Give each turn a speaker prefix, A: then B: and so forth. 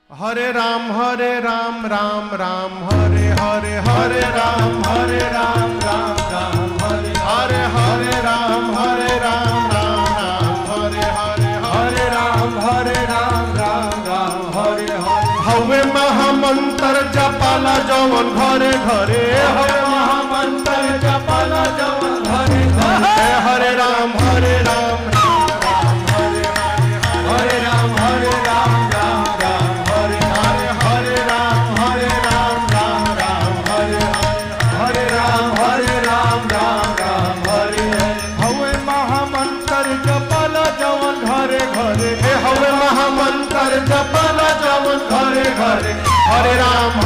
A: हरे राम राम राम हरे हरे हरे राम राम राम हरे हरे राम राम हरे हरे हरे राम राम हरे हरे हवे महामंत्र जपाला जवन घरे घरे हवे महामंत्र जपाला जवन घरे घरे हरे राम हरे राम हरे राम हवे महामंत्र जपाला जवन घरे घरे हरे राम